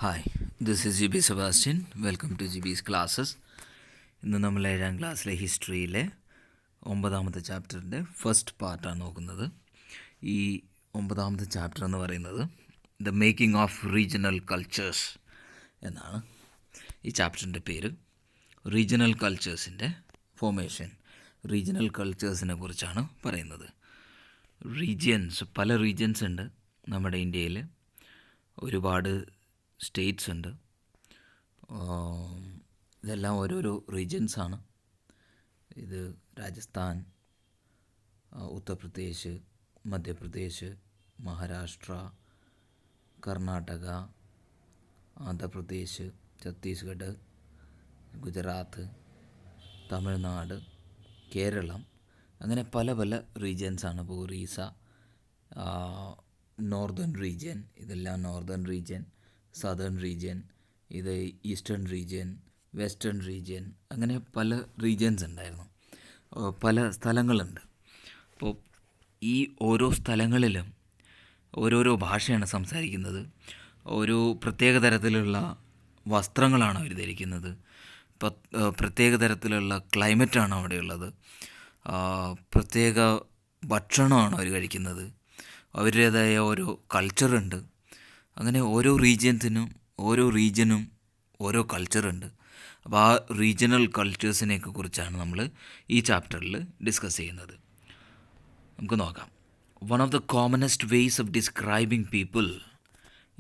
Hi, this is G B Sebastian. Welcome to G B's classes. ഇന്ന് നമ്മൾ 7ാം ക്ലാസ്സിലെ ഹിസ്റ്ററിയിലെ 9ാമത്തെ ചാപ്റ്ററിൻ്റെ ഫസ്റ്റ് പാർട്ടാണ് നോക്കുന്നത്. ഈ 9ാമത്തെ ചാപ്റ്റർ എന്ന് പറയുന്നത് the making of regional cultures എന്നാണ്. ഈ ചാപ്റ്ററിൻ്റെ പേര്. റീജിയണൽ കൾച്ചേഴ്സിൻ്റെ ഫോർമേഷൻ, റീജിയണൽ കൾച്ചേഴ്സിനെ കുറിച്ചാണ് പറയുന്നത്. പല റീജിയൻസ് ഉണ്ട് നമ്മുടെ ഇന്ത്യയിൽ. ഒരുപാട് സ്റ്റേറ്റ്സ് ഉണ്ട്. ഇതെല്ലാം ഓരോരോ റീജിയൻസാണ്. ഇത് രാജസ്ഥാൻ, ഉത്തർപ്രദേശ്, മധ്യപ്രദേശ്, മഹാരാഷ്ട്ര, കർണാടക, ആന്ധ്രാപ്രദേശ്, ഛത്തീസ്ഗഡ്, ഗുജറാത്ത്, തമിഴ്നാട്, കേരളം, അങ്ങനെ പല പല റീജിയൻസാണ്. ഇപ്പോൾ ഒറീസ, നോർത്തേൺ റീജിയൻ, ഇതെല്ലാം നോർത്തേൺ റീജിയൻ, സദേൺ റീജിയൻ, ഇത് ഈസ്റ്റേൺ റീജിയൻ, വെസ്റ്റേൺ റീജിയൻ, അങ്ങനെ പല റീജിയൻസ് ഉണ്ടായിരുന്നു. പല സ്ഥലങ്ങളുണ്ട്. അപ്പോൾ ഈ ഓരോ സ്ഥലങ്ങളിലും ഓരോരോ ഭാഷയാണ് സംസാരിക്കുന്നത്. ഓരോ പ്രത്യേക തരത്തിലുള്ള വസ്ത്രങ്ങളാണ് അവർ ധരിക്കുന്നത്. പ്രത്യേക തരത്തിലുള്ള ക്ലൈമറ്റാണ് അവിടെയുള്ളത്. പ്രത്യേക ഭക്ഷണമാണ് അവർ കഴിക്കുന്നത്. അവരുടേതായ ഓരോ കൾച്ചറുണ്ട്. അങ്ങനെ ഓരോ റീജിയനും ഓരോ കൾച്ചറുണ്ട്. അപ്പോൾ ആ റീജിയണൽ കൾച്ചേഴ്സിനെയൊക്കെ കുറിച്ചാണ് നമ്മൾ ഈ ചാപ്റ്ററിൽ ഡിസ്കസ് ചെയ്യുന്നത്. നമുക്ക് നോക്കാം. One of the commonest ways of describing people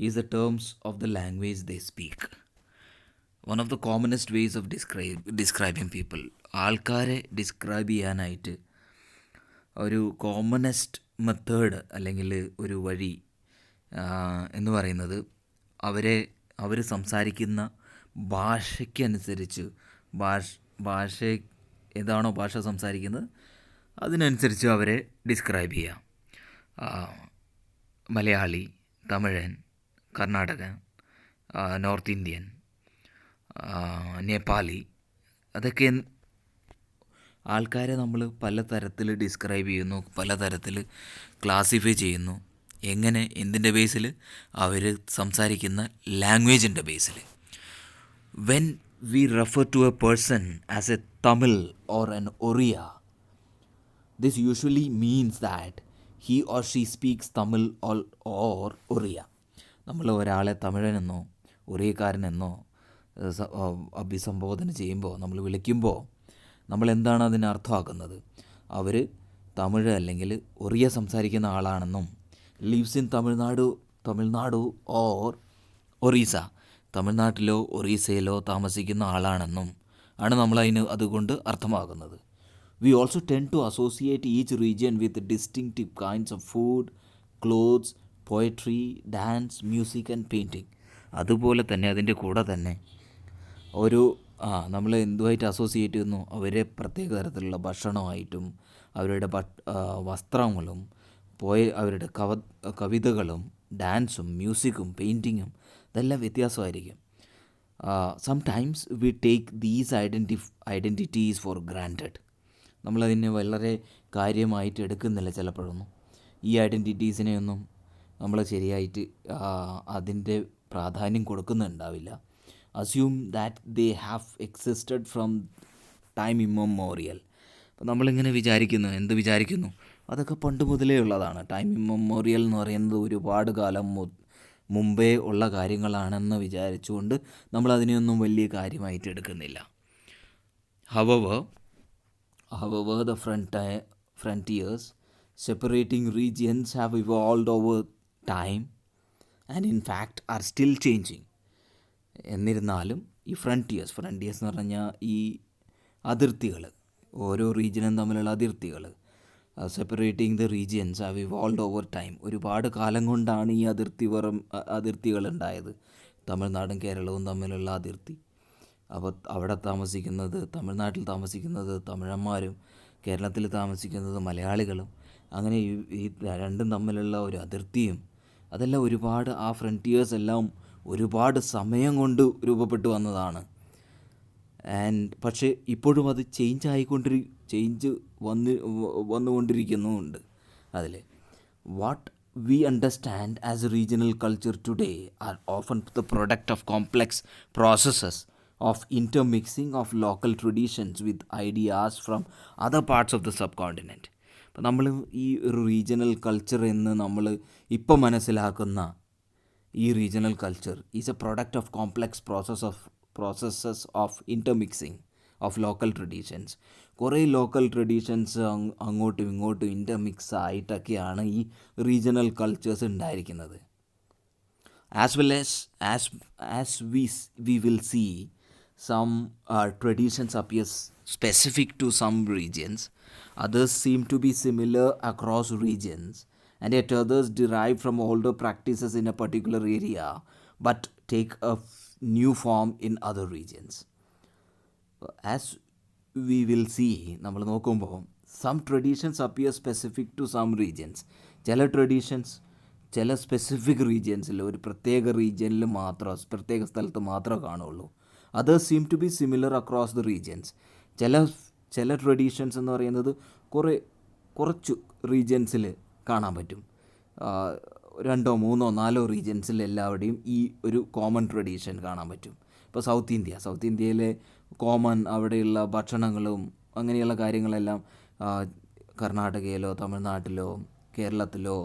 is the terms of the language they speak. One of the commonest ways of describing people, ആൾക്കാരെ ഡിസ്ക്രൈബ് ചെയ്യാനായിട്ട് ഒരു കോമണസ്റ്റ് മെത്തേഡ് അല്ലെങ്കിൽ ഒരു വഴി എന്ന് പറയുന്നത് അവർ സംസാരിക്കുന്ന ഭാഷയ്ക്കനുസരിച്ച് ഭാഷ ഏതാണോ ഭാഷ സംസാരിക്കുന്നത് അതിനനുസരിച്ച് അവരെ ഡിസ്ക്രൈബ് ചെയ്യാം. മലയാളി, തമിഴൻ, കർണാടകൻ, നോർത്ത് ഇന്ത്യൻ, നേപ്പാളി, അതൊക്കെ ആൾക്കാരെ നമ്മൾ പലതരത്തിൽ ഡിസ്ക്രൈബ് ചെയ്യുന്നു, പലതരത്തിൽ ക്ലാസിഫൈ ചെയ്യുന്നു. എങ്ങനെ? എന്തിൻ്റെ ബേസിൽ? അവർ സംസാരിക്കുന്ന ലാംഗ്വേജിൻ്റെ ബേസിൽ. When we refer to a person as a Tamil or an Oriya, this usually means that he or she speaks Tamil or Oriya. നമ്മൾ ഒരാളെ തമിഴനെന്നോ ഒറിയക്കാരനെന്നോ അഭിസംബോധന ചെയ്യുമ്പോൾ, നമ്മൾ വിളിക്കുമ്പോൾ നമ്മൾ എന്താണ് അതിന് അർത്ഥമാക്കുന്നത്? അവർ തമിഴ് അല്ലെങ്കിൽ ഒറിയ സംസാരിക്കുന്ന ആളാണെന്നും, lives in Tamil Nadu or Orissa, തമിഴ്നാട്ടിലോ ഒറീസയിലോ താമസിക്കുന്ന ആളാണെന്നും ആണ് നമ്മൾ അതുകൊണ്ട് അർത്ഥമാക്കുന്നത്. We also tend to associate each region with distinctive kinds of food, clothes, poetry, dance, music and painting. അതുപോലെ തന്നെ അതിൻ്റെ കൂടെ തന്നെ നമ്മൾ എന്തുമായിട്ട് അസോസിയേറ്റ് ചെയ്യുന്നു? അവരെ പ്രത്യേക തരത്തിലുള്ള ഭക്ഷണമായിട്ടും അവരുടെ വസ്ത്രങ്ങളും അവരുടെ കവിതകളും ഡാൻസും മ്യൂസിക്കും പെയിൻറ്റിങ്ങും ഇതെല്ലാം വ്യത്യാസമായിരിക്കും. Sometimes we take these identities for granted. നമ്മളതിനെ വളരെ കാര്യമായിട്ട് എടുക്കുന്നില്ല ചിലപ്പോഴൊന്നും. ഈ ഐഡൻറ്റിറ്റീസിനെയൊന്നും നമ്മൾ ശരിയായിട്ട് അതിൻ്റെ പ്രാധാന്യം കൊടുക്കുന്നുണ്ടാവില്ല. Assume that they have existed from time immemorial. അപ്പോൾ നമ്മളിങ്ങനെ എന്ത് വിചാരിക്കുന്നു? അതൊക്കെ പണ്ട് മുതലേ ഉള്ളതാണ്. ടൈം ഇമ്മമോറിയൽ എന്ന് പറയുന്നത് ഒരുപാട് കാലം മുമ്പേ ഉള്ള കാര്യങ്ങളാണെന്ന് വിചാരിച്ചുകൊണ്ട് നമ്മളതിനെയൊന്നും വലിയ കാര്യമായിട്ട് എടുക്കുന്നില്ല. However, the frontiers separating regions have evolved over time and in fact are still changing. എന്നിരുന്നാലും ഈ ഫ്രണ്ടിയേഴ്സ് എന്ന് പറഞ്ഞാൽ ഈ അതിർത്തികൾ, ഓരോ റീജിയനും തമ്മിലുള്ള അതിർത്തികൾ, separating the regions have evolved over time. ഒരുപാട് കാലം കൊണ്ടാണ് ഈ അതിർത്തികൾ ഉണ്ടായത്. തമിഴ്നാടും കേരളവും തമ്മിലുള്ള അതിർത്തി. അപ്പോൾ അവിടെ തമിഴ്നാട്ടിൽ താമസിക്കുന്നത് തമിഴന്മാരും കേരളത്തിൽ താമസിക്കുന്നത് മലയാളികളും, അങ്ങനെ ഈ രണ്ടും തമ്മിലുള്ള ഒരു അതിർത്തിയും അതെല്ലാം ആ ഫ്രണ്ടിയേഴ്സ് എല്ലാം ഒരുപാട് സമയം കൊണ്ട് രൂപപ്പെട്ടു വന്നതാണ്. പക്ഷേ ഇപ്പോഴും അത് ചേഞ്ച് വന്നുകൊണ്ടിരിക്കുന്നുമുണ്ട്. അതിൽ what we understand as a regional culture today are often the product of complex processes of intermixing of local traditions with ideas from other parts of the subcontinent. അപ്പോൾ നമ്മൾ ഈ ഒരു റീജിയണൽ കൾച്ചർ എന്ന് നമ്മൾ ഇപ്പോൾ മനസ്സിലാക്കുന്ന ഈ regional culture is a product of complex processes of intermixing of local traditions. കുറേ ലോക്കൽ ട്രഡീഷൻസ് അങ്ങോട്ടും ഇങ്ങോട്ടും ഇൻ്റർമിക്സ് ആയിട്ടൊക്കെയാണ് ഈ റീജിയണൽ കൾച്ചേഴ്സ് ഉണ്ടായിരിക്കുന്നത്. As well as we will see some traditions appear specific to some regions, others seem to be similar across regions, and yet others derive from older practices in a particular area but take a new form in other regions. As we will see, നമ്മൾ നോക്കുമ്പോൾ some traditions appear specific to some regions. ചില traditions ചില specific റീജിയൻസിൽ, ഒരു പ്രത്യേക റീജിയനിൽ മാത്രം, പ്രത്യേക സ്ഥലത്ത് മാത്രമേ കാണുള്ളൂ. Others seem to be similar across the regions. ചില ട്രഡീഷൻസ് എന്ന് പറയുന്നത് കുറച്ച് റീജിയൻസിൽ കാണാൻ പറ്റും. 2, 3, 4 റീജിയൻസിൽ എല്ലാവരുടെയും ഈ ഒരു കോമൺ ട്രഡീഷൻ കാണാൻ പറ്റും. ഇപ്പോൾ സൗത്ത് ഇന്ത്യയിലെ കോമൺ അവിടെയുള്ള ഭക്ഷണങ്ങളും അങ്ങനെയുള്ള കാര്യങ്ങളെല്ലാം കർണാടകയിലോ തമിഴ്നാട്ടിലോ കേരളത്തിലോ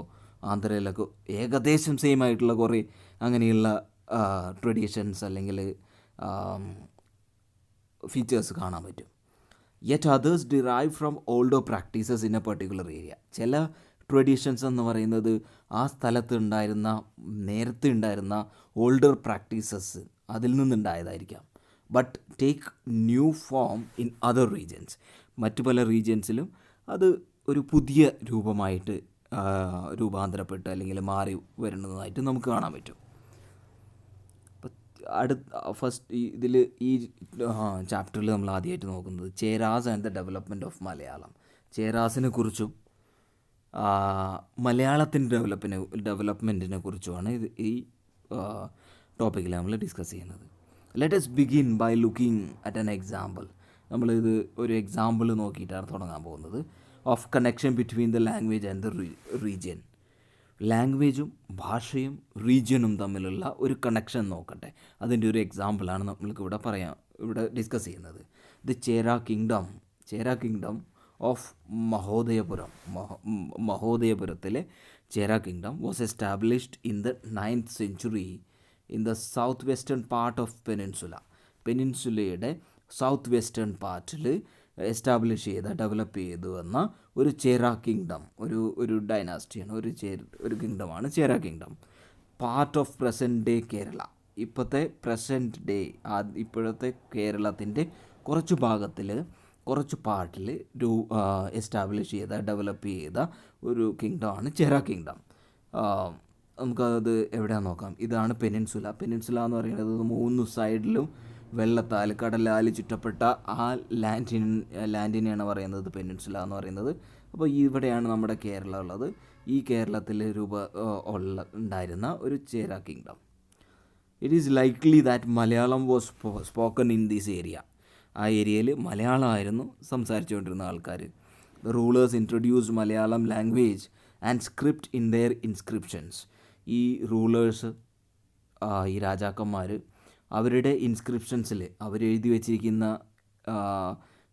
ആന്ധ്രയിലൊക്കെ ഏകദേശം സെയിം ആയിട്ടുള്ള കുറേ അങ്ങനെയുള്ള ട്രഡീഷൻസ് അല്ലെങ്കിൽ ഫീച്ചേഴ്സ് കാണാൻ പറ്റും. Yet others derive from older practices in a particular area. ചില ട്രഡീഷൻസ് എന്ന് പറയുന്നത് ആ സ്ഥലത്ത് നേരത്തെ ഉണ്ടായിരുന്ന ഓൾഡർ പ്രാക്ടീസസ് അതിൽ നിന്നുണ്ടായതായിരിക്കാം. But take new form in other regions. മറ്റു പല റീജിയൻസിലും അത് ഒരു പുതിയ രൂപമായിട്ട് രൂപാന്തരപ്പെട്ട് അല്ലെങ്കിൽ മാറി വരുന്നതായിട്ട് നമുക്ക് കാണാൻ പറ്റും. ഇതിൽ ഈ ചാപ്റ്ററിൽ നമ്മൾ ആദ്യമായിട്ട് നോക്കുന്നത് Cheras and the development of Malayalam. ചേരാസിനെ കുറിച്ചും മലയാളത്തിൻ്റെ ഡെവലപ്മെൻറ്റിനെ കുറിച്ചുമാണ് ഈ ടോപ്പിക്കിൽ നമ്മൾ ഡിസ്കസ് ചെയ്യുന്നത്. Let us begin by looking at an example. നമ്മളിത് ഒരു എക്സാമ്പിൾ നോക്കിയിട്ടാണ് തുടങ്ങാൻ പോകുന്നത്. Of connection between the language and the region. ലാംഗ്വേജും ഭാഷയും റീജിയനും തമ്മിലുള്ള ഒരു കണക്ഷൻ നോക്കട്ടെ. അതിൻ്റെ ഒരു എക്സാമ്പിളാണ് നമ്മൾക്ക് ഇവിടെ ഡിസ്കസ് ചെയ്യുന്നത്. ദ ചേര കിങ്ഡം ഓഫ് മഹോദയപുരത്തിലെ Chera kingdom was established in the 9th century in the south western part of പെനിൻസുലയുടെ സൗത്ത് വെസ്റ്റേൺ പാർട്ടിൽ എസ്റ്റാബ്ലിഷ് ഡെവലപ്പ് ചെയ്തു വന്ന ഒരു ചേര കിങ്ഡം, ഒരു ഡൈനാസ്റ്റിയാണ്, ഒരു കിങ്ഡമാണ് Chera kingdom. Part of present day Kerala. ഇപ്പോഴത്തെ കേരളത്തിൻ്റെ കുറച്ച് പാർട്ടിൽ എസ്റ്റാബ്ലിഷ് ഡെവലപ്പ് ചെയ്ത ഒരു കിങ്ഡമാണ് ചേര കിങ്ഡം. നമുക്കത് എവിടെയാണെന്ന് നോക്കാം. ഇതാണ് പെനിൻസുല എന്ന് പറയുന്നത് 3 സൈഡിലും കടലാൽ ചുറ്റപ്പെട്ട ആ ലാൻഡിനെയാണ് പറയുന്നത് പെനിൻസുല എന്ന് പറയുന്നത്. അപ്പോൾ ഇവിടെയാണ് നമ്മുടെ കേരളം ഉള്ളത്. ഈ കേരളത്തിൽ ഉണ്ടായിരുന്ന ഒരു Chera kingdom. It is likely that Malayalam was spoken in this area. ആ ഏരിയയിൽ മലയാളമായിരുന്നു സംസാരിച്ചുകൊണ്ടിരുന്ന ആൾക്കാർ. The rulers introduced Malayalam language and script in their inscriptions. ഈ റൂളേഴ്സ്, ഈ രാജാക്കന്മാർ അവരുടെ ഇൻസ്ക്രിപ്ഷൻസിൽ അവരെഴുതി വച്ചിരിക്കുന്ന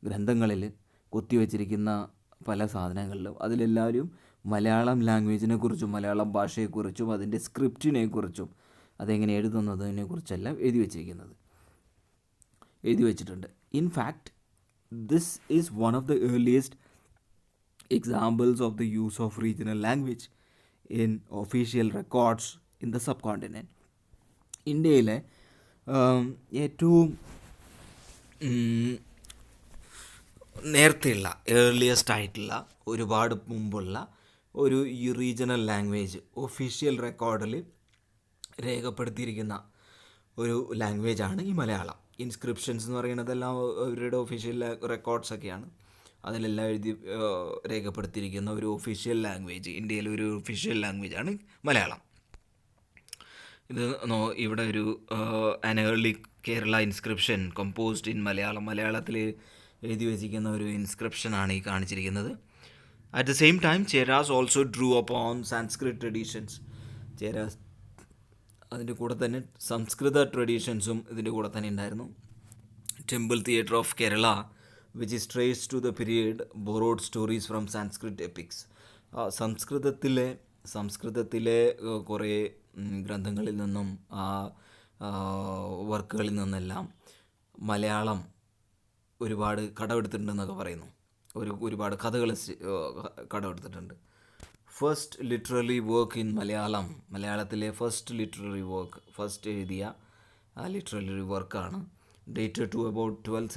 ഗ്രന്ഥങ്ങളിൽ കൊത്തിവെച്ചിരിക്കുന്ന പല സാധനങ്ങളിലും അതിലെല്ലാവരും മലയാളം ലാംഗ്വേജിനെ കുറിച്ചും മലയാളം ഭാഷയെക്കുറിച്ചും അതിൻ്റെ സ്ക്രിപ്റ്റിനെക്കുറിച്ചും അതെങ്ങനെ എഴുതുന്നതിനെക്കുറിച്ചെല്ലാം എഴുതി വച്ചിട്ടുണ്ട്. In fact this is one of the earliest examples of the use of regional language in official records in the sub continent. ഇന്ത്യയിലെ ഏറ്റവും നേരത്തെയുള്ള ഏർലിയസ്റ്റ് ആയിട്ടുള്ള ഒരുപാട് മുമ്പുള്ള ഒരു ഈ റീജിയണൽ ലാംഗ്വേജ് ഒഫീഷ്യൽ റെക്കോർഡിൽ രേഖപ്പെടുത്തിയിരിക്കുന്ന ഒരു ലാംഗ്വേജാണ് ഈ മലയാളം. ഇൻസ്ക്രിപ്ഷൻസ് എന്ന് പറയുന്നതെല്ലാം അവരുടെ ഒഫീഷ്യൽ റെക്കോർഡ്സൊക്കെയാണ്. അതിലെല്ലാം രേഖപ്പെടുത്തിയിരിക്കുന്ന ഒരു ഒഫീഷ്യൽ ലാംഗ്വേജ്, ഇന്ത്യയിലെ ഒരു ഒഫീഷ്യൽ ലാംഗ്വേജാണ് മലയാളം. ഇത് ഇവിടെ ഒരു an early Kerala inscription composed in മലയാളത്തിൽ എഴുതി വച്ചിരിക്കുന്ന ഒരു ഇൻസ്ക്രിപ്ഷനാണ് ഈ കാണിച്ചിരിക്കുന്നത്. At the same time, Cheras also drew upon Sanskrit traditions. Cheras അതിൻ്റെ കൂടെ തന്നെ സംസ്കൃത ട്രഡീഷൻസും ഇതിൻ്റെ കൂടെ തന്നെ ഉണ്ടായിരുന്നു. Temple theatre of Kerala which is trace to the period borrowed stories from Sanskrit epics. സംസ്കൃതത്തിലെ കുറേ ഗ്രന്ഥങ്ങളിൽ നിന്നും വർക്കുകളിൽ നിന്നെല്ലാം മലയാളം ഒരുപാട് കടമെടുത്തിട്ടുണ്ടെന്നൊക്കെ പറയുന്നു. ഒരുപാട് കഥകൾ കടമെടുത്തിട്ടുണ്ട്. ഫസ്റ്റ് ലിറ്റററി വർക്ക് ഇൻ മലയാളത്തിലെ ഫസ്റ്റ് എഴുതിയ ലിറ്റററി വർക്കാണ്. Dated to about 12th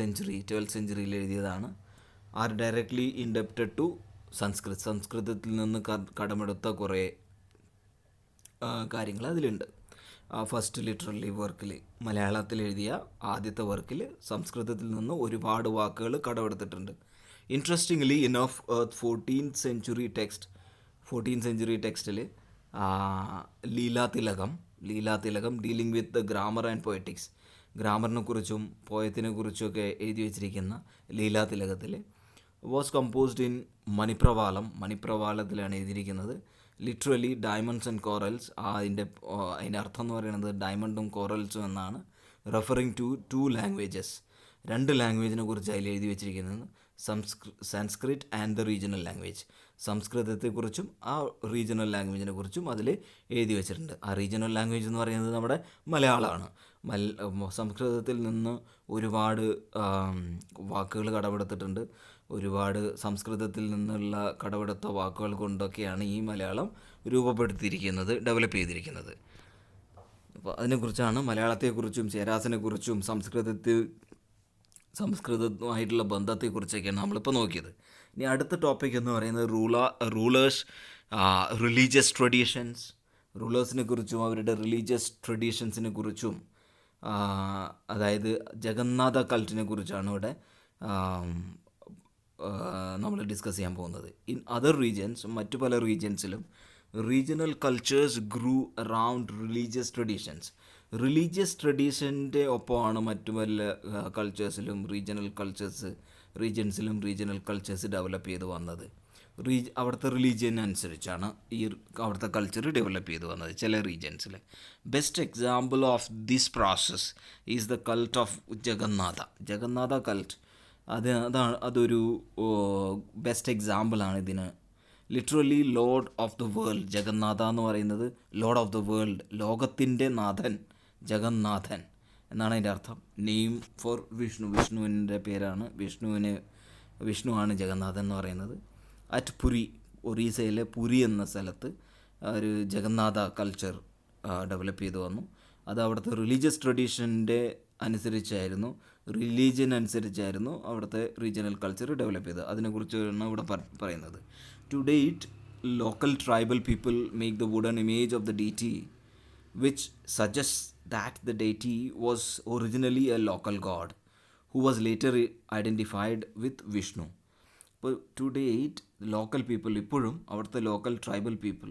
century എഴുതിയതാണ്. ആർ ഡയറക്ട്ലി ഇൻഡപ്റ്റഡ് ടു സംസ്കൃതത്തിൽ നിന്ന് കടമെടുത്ത കുറേ കാര്യങ്ങൾ അതിലുണ്ട്. ഫസ്റ്റ് ലിറ്റററി വർക്കിൽ, മലയാളത്തിൽ എഴുതിയ ആദ്യത്തെ വർക്കിൽ സംസ്കൃതത്തിൽ നിന്ന് ഒരുപാട് വാക്കുകൾ കടമെടുത്തിട്ടുണ്ട്. ഇൻട്രസ്റ്റിംഗ്ലി ഇനഫ് 14th century ടെക്സ്റ്റിൽ Lilatilakam dealing with the grammar and poetics, ഗ്രാമറിനെ കുറിച്ചും പോയത്തിനെ കുറിച്ചുമൊക്കെ എഴുതി വച്ചിരിക്കുന്ന ലീലാതിലകത്തിൽ വാസ് കമ്പോസ്ഡ് ഇൻ മണിപ്രവാളത്തിലാണ് എഴുതിയിരിക്കുന്നത്. ലിറ്ററലി ഡയമണ്ട്സ് ആൻഡ് കോറൽസ്, അതിൻ്റെ അർത്ഥം എന്ന് പറയുന്നത് ഡയമണ്ടും കോറൽസും എന്നാണ്. റെഫറിങ് ടു 2 ലാംഗ്വേജസ്, 2 ലാംഗ്വേജിനെ കുറിച്ച് അതിൽ എഴുതി വെച്ചിരിക്കുന്നത്. Sanskrit and the regional language, സംസ്കൃതത്തെക്കുറിച്ചും ആ റീജിയണൽ ലാംഗ്വേജിനെ കുറിച്ചും അതിൽ എഴുതി വെച്ചിട്ടുണ്ട്. ആ റീജിയണൽ ലാംഗ്വേജ് എന്ന് പറയുന്നത് നമ്മുടെ മലയാളമാണ്. സംസ്കൃതത്തിൽ നിന്ന് ഒരുപാട് വാക്കുകൾ കടമെടുത്തിട്ടുണ്ട്. ഒരുപാട് സംസ്കൃതത്തിൽ നിന്നുള്ള കടമെടുത്ത വാക്കുകൾ കൊണ്ടൊക്കെയാണ് ഈ മലയാളം രൂപപ്പെടുത്തിയിരിക്കുന്നത്, ഡെവലപ്പ് ചെയ്തിരിക്കുന്നത്. അപ്പോൾ അതിനെക്കുറിച്ചാണ്, മലയാളത്തെക്കുറിച്ചും ചേരാസിനെക്കുറിച്ചും സംസ്കൃതവുമായിട്ടുള്ള ബന്ധത്തെക്കുറിച്ചൊക്കെയാണ് നമ്മളിപ്പോൾ നോക്കിയത്. ഇനി അടുത്ത ടോപ്പിക് എന്ന് പറയുന്നത് റിലീജിയസ് ട്രഡീഷൻസ്. റൂളേഴ്സിനെ കുറിച്ചും അവരുടെ റിലീജിയസ് ട്രഡീഷൻസിനെ കുറിച്ചും, അതായത് ജഗന്നാഥ കൾട്ടിനെ കുറിച്ചാണ് ഇവിടെ നമ്മൾ ഡിസ്കസ് ചെയ്യാൻ പോകുന്നത്. ഇൻ അതർ റീജിയൻസ്, മറ്റു പല റീജിയൻസിലും റീജിയണൽ കൾച്ചേഴ്സ് ഗ്രൂ അറൗണ്ട് റിലീജിയസ് ട്രഡീഷൻസ്. റിലീജിയസ് ട്രഡീഷൻ്റെ ഒപ്പമാണ് മറ്റു പല കൾച്ചേഴ്സിലും റീജിയൻസിലും റീജിയണൽ കൾച്ചേഴ്സ് ഡെവലപ്പ് ചെയ്ത് വന്നത്. അവിടുത്തെ റിലീജിയൻ അനുസരിച്ചാണ് അവിടുത്തെ കൾച്ചർ ഡെവലപ്പ് ചെയ്ത് വന്നത് ചില റീജിയൻസിൽ. Best example of this process is the cult of Jagannatha cult. അതൊരു ബെസ്റ്റ് എക്സാമ്പിളാണ് ഇതിന്. Literally lord of the world, Jagannatha എന്ന് പറയുന്നത് ലോർഡ് ഓഫ് ദ വേൾഡ്, ലോകത്തിൻ്റെ നാഥൻ, ജഗന്നാഥൻ എന്നാണ് അതിൻ്റെ അർത്ഥം. നെയിം ഫോർ വിഷ്ണുവിൻ്റെ പേരാണ്. വിഷ്ണുവാണ് ജഗന്നാഥൻ എന്ന് പറയുന്നത്. അറ്റ് പുരി, ഒറീസയിലെ പുരി എന്ന സ്ഥലത്ത് ഒരു ജഗന്നാഥ കൾച്ചർ ഡെവലപ്പ് ചെയ്തു വന്നു. അത് അവിടുത്തെ റിലീജിയസ് ട്രഡീഷൻ്റെ റിലീജിയൻ അനുസരിച്ചായിരുന്നു അവിടുത്തെ റീജിയണൽ കൾച്ചർ ഡെവലപ്പ് ചെയ്തത്. അതിനെക്കുറിച്ചാണ് ഇവിടെ പറയുന്നത്. To date local tribal people make the wooden image of the deity which suggests that the deity was originally a local god who was later identified with Vishnu. അപ്പോൾ to date local people, ഇപ്പോഴും അവിടുത്തെ local tribal people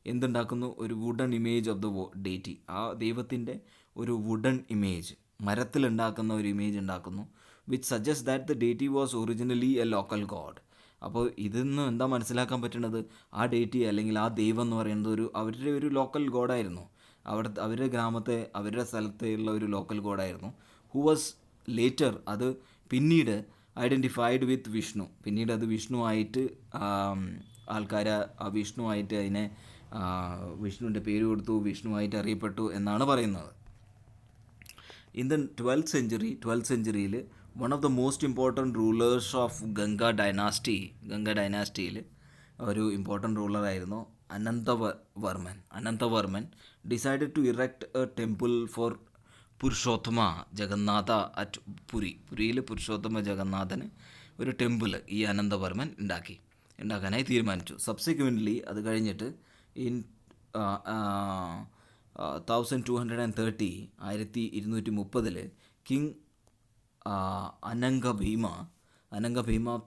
എന്തുണ്ടാക്കുന്നു? ഒരു wooden image of the deity, ആ ദൈവത്തിൻ്റെ ഒരു wooden image, മരത്തിലുണ്ടാക്കുന്ന ഒരു ഇമേജ് ഉണ്ടാക്കുന്നു. Which suggest that the deity was originally a local god. അപ്പോൾ ഇതിന്ന് എന്താ മനസ്സിലാക്കാൻ പറ്റുന്നത്? ആ ഡേറ്റി അല്ലെങ്കിൽ ആ ദൈവം എന്ന് പറയുന്നത് അവരുടെ ഒരു ലോക്കൽ ഗോഡായിരുന്നു. അവരുടെ ഗ്രാമത്തെ, അവരുടെ സ്ഥലത്തുള്ള ഒരു ലോക്കൽ ഗോഡായിരുന്നു. ഹു വാസ് ലേറ്റർ, അത് പിന്നീട് ഐഡൻറ്റിഫൈഡ് വിത്ത് വിഷ്ണു, പിന്നീട് അത് വിഷ്ണുവായിട്ട് ആൾക്കാർ വിഷ്ണുവായിട്ട് അതിനെ വിഷ്ണുവിൻ്റെ പേര് കൊടുത്തു, വിഷ്ണുവായിട്ട് അറിയപ്പെട്ടു എന്നാണ് പറയുന്നത്. In the 12th century one of the most important rulers of Ganga ഡൈനാസ്റ്റിയിൽ ഒരു ഇമ്പോർട്ടൻറ്റ് റൂളറായിരുന്നു Anantavarman decided to erect a temple for Purushottama Jagannatha at പുരിയിൽ പുരുഷോത്തമ ജഗന്നാഥന് ഒരു ടെമ്പിൾ ഈ അനന്തവർമ്മൻ ഉണ്ടാക്കാനായി തീരുമാനിച്ചു. സബ്സിക്വൻ്റ്ലി അത് കഴിഞ്ഞിട്ട് in 1230 1230 king Anangabhima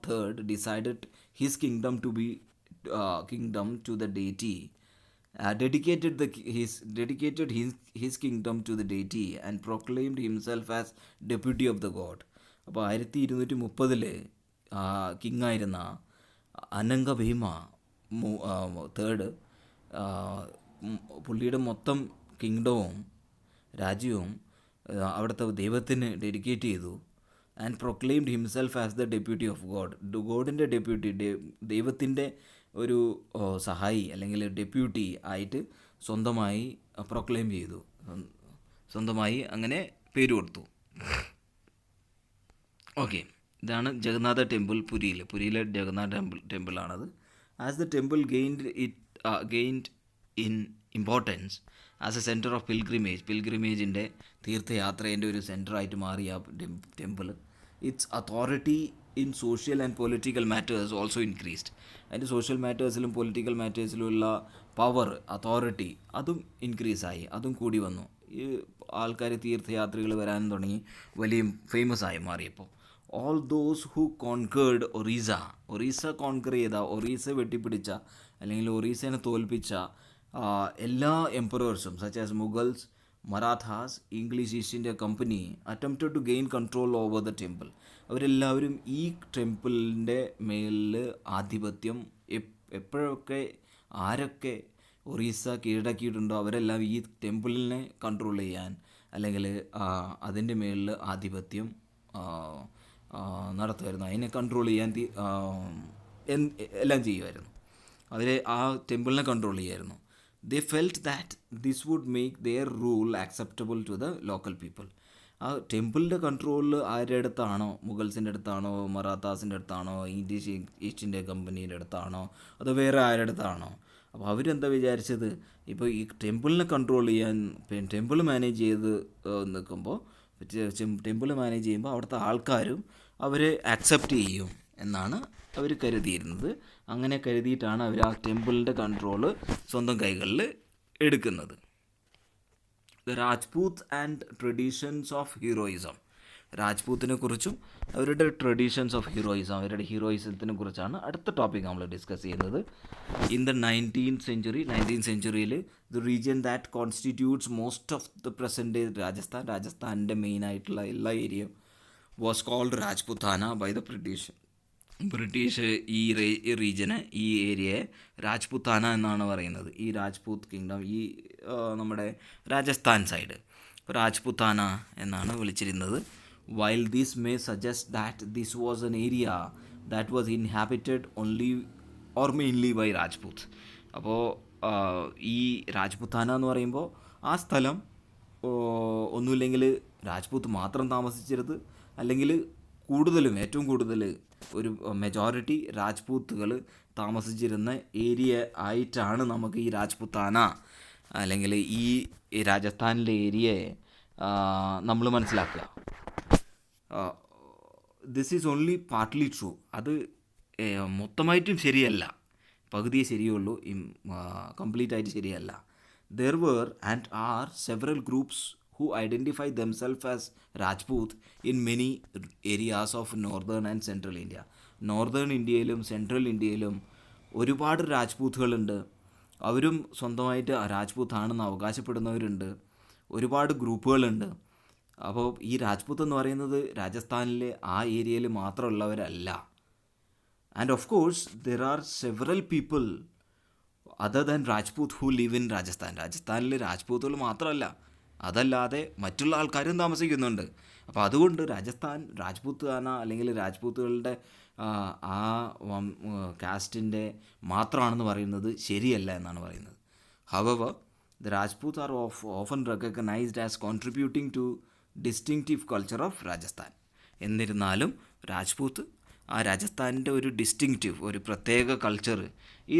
III decided his kingdom to be kingdom to the deity, dedicated his kingdom to the deity and proclaimed himself as deputy of the god. അപ്പോൾ 1230 കിങ്ങായിരുന്ന അനംഗ Bhima third പുള്ളിയുടെ മൊത്തം കിങ്ഡവും രാജ്യവും അവിടുത്തെ ദൈവത്തിന് ഡെഡിക്കേറ്റ് ചെയ്തു. And proclaimed himself as the deputy of God. ഗോഡിൻ്റെ deputy, ദൈവത്തിൻ്റെ ഒരു സഹായി അല്ലെങ്കിൽ ഡെപ്യൂട്ടി ആയിട്ട് സ്വന്തമായി പ്രൊക്ലെയിം ചെയ്തു, സ്വന്തമായി അങ്ങനെ പേര് കൊടുത്തു. ഓക്കെ, ഇതാണ് ജഗന്നാഥ ടെമ്പിൾ പുരിയിലെ ജഗന്നാഥ ടെമ്പിളാണത്. As the temple gained in importance as a centre of പിൽഗ്രിമേജിൻ്റെ തീർത്ഥയാത്രേൻ്റെ ഒരു സെൻറ്ററായിട്ട് മാറി ആ temple. Its authority in social and political matters also increased. അതിൻ്റെ സോഷ്യൽ മാറ്റേഴ്സിലും പൊളിറ്റിക്കൽ മാറ്റേഴ്സിലുമുള്ള പവർ, അതോറിറ്റി അതും ഇൻക്രീസായി, അതും കൂടി വന്നു. ഈ ആൾക്കാർ തീർത്ഥയാത്രികൾ വരാൻ തുടങ്ങി, വലിയ ഫേമസ് ആയി മാറിയപ്പോൾ. All those who conquered Orissa conquer ചെയ്ത, ഒറീസ വെട്ടിപ്പിടിച്ച അല്ലെങ്കിൽ ഒറീസനെ തോൽപ്പിച്ച എല്ലാ എംപറേഴ്സും such as Mughals, Marathas, English East India Company attempted to gain control over the temple. അവരെല്ലാവരും ഈ ടെമ്പിളിൻ്റെ മേലിൽ ആധിപത്യം എപ്പോഴൊക്കെ ആരൊക്കെ ഒറീസ കീഴടക്കിയിട്ടുണ്ടോ അവരെല്ലാം ഈ ടെമ്പിളിനെ കൺട്രോൾ ചെയ്യാൻ അല്ലെങ്കിൽ അതിൻ്റെ മേലിൽ ആധിപത്യം നടത്തുമായിരുന്നു, അതിനെ കൺട്രോൾ ചെയ്യാൻ എല്ലാം ചെയ്യുമായിരുന്നു. അതിലെ ആ ടെമ്പിളിനെ കൺട്രോൾ ചെയ്യായിരുന്നു. They felt that this would make their rule acceptable to the local people. ആ ടെമ്പിളിൻ്റെ കൺട്രോളിൽ ആരുടെ അടുത്താണോ, മുഗൾസിൻ്റെ അടുത്താണോ, മറാത്താസിൻ്റെ അടുത്താണോ, ഇംഗ്ലീഷ് ഈസ്റ്റ് ഇന്ത്യ കമ്പനിയുടെ അടുത്താണോ, അതോ വേറെ ആരുടെ അടുത്താണോ? അപ്പോൾ അവരെന്താ വിചാരിച്ചത്, ഇപ്പോൾ ഈ ടെമ്പിളിനെ കൺട്രോൾ ചെയ്യാൻ, ടെമ്പിൾ മാനേജ് ചെയ്ത് നിൽക്കുമ്പോൾ, ടെമ്പിൾ മാനേജ് ചെയ്യുമ്പോൾ അവിടുത്തെ ആൾക്കാരും അവരെ ആക്സെപ്റ്റ് ചെയ്യും എന്നാണ് അവർ കരുതിയിരുന്നത്. അങ്ങനെ കരുതിയിട്ടാണ് അവർ ആ ടെമ്പിളിൻ്റെ കൺട്രോള് സ്വന്തം കൈകളിൽ എടുക്കുന്നത്. The Rajput and traditions of heroism. രാജ്പൂത്തിനെ കുറിച്ചും അവരുടെ ട്രഡീഷൻസ് ഓഫ് ഹീറോയിസം, അവരുടെ ഹീറോയിസത്തിനെ കുറിച്ചാണ് അടുത്ത ടോപ്പിക് നമ്മൾ ഡിസ്കസ് ചെയ്യുന്നത്. ഇൻ ദ 19th സെഞ്ച്വറിയിൽ the region that constitutes most of the present day രാജസ്ഥാൻ്റെ മെയിനായിട്ടുള്ള എല്ലാ ഏരിയയും was called Rajputana by the British. ഈ റീജിയനെ, ഈ ഏരിയയെ രാജ്പുത്താന എന്നാണ് പറയുന്നത്. ഈ രാജ്പൂത്ത് കിങ്ഡം, ഈ നമ്മുടെ രാജസ്ഥാൻ സൈഡ് രാജ്പുത്താന എന്നാണ് വിളിച്ചിരുന്നത്. While this may suggest that this was an area that was inhabited only or mainly by Rajputs. അപ്പോൾ ഈ രാജ്പുത്താന എന്ന് പറയുമ്പോൾ ആ സ്ഥലം ഒന്നുമില്ലെങ്കിൽ രാജ്പൂത്ത് മാത്രം താമസിച്ചിരുന്നത്, അല്ലെങ്കിൽ ഏറ്റവും കൂടുതൽ ഒരു മെജോറിറ്റി രാജ്പൂത്തുകൾ താമസിച്ചിരുന്ന ഏരിയ ആയിട്ടാണ് നമുക്ക് ഈ രാജ്പുത്താന അല്ലെങ്കിൽ ഈ രാജസ്ഥാനിലെ ഏരിയയെ നമ്മൾ മനസ്സിലാക്കുക. This is only partly true. അത് മൊത്തമായിട്ടും ശരിയല്ല, പകുതിയേ ശരിയുള്ളൂ, കംപ്ലീറ്റ് ആയിട്ട് ശരിയല്ല. There were and are several groups who identify themselves as Rajput in many areas of northern and central India. Northern ഇന്ത്യയിലും സെൻട്രൽ ഇന്ത്യയിലും ഒരുപാട് രാജ്പൂത്തുകളുണ്ട്. അവരും സ്വന്തമായിട്ട് രാജ്പൂത്താണെന്ന് അവകാശപ്പെടുന്നവരുണ്ട്. ഒരുപാട് ഗ്രൂപ്പുകളുണ്ട്. അപ്പോൾ ഈ രാജ്പൂത്ത് എന്ന് പറയുന്നത് രാജസ്ഥാനിലെ ആ ഏരിയയിൽ മാത്രമുള്ളവരല്ല. And of course there are several people other than Rajput who live in Rajasthan. രാജസ്ഥാനിൽ രാജ്പൂത്തുകൾ മാത്രമല്ല, അതല്ലാതെ മറ്റുള്ള ആൾക്കാരും താമസിക്കുന്നുണ്ട്. അപ്പോൾ അതുകൊണ്ട് രാജ്പുത്താന അല്ലെങ്കിൽ രാജ്പൂത്തുകളുടെ ആ കാസ്റ്റിൻ്റെ മാത്രമാണെന്ന് പറയുന്നത് ശരിയല്ല എന്നാണ് പറയുന്നത്. However the Rajput are often recognised as contributing to distinctive culture of Rajasthan. എന്നിരുന്നാലും രാജ്പൂത്ത് ആ രാജസ്ഥാനിൻ്റെ ഒരു ഡിസ്റ്റിങ്ക്റ്റീവ്, ഒരു പ്രത്യേക കൾച്ചർ ഈ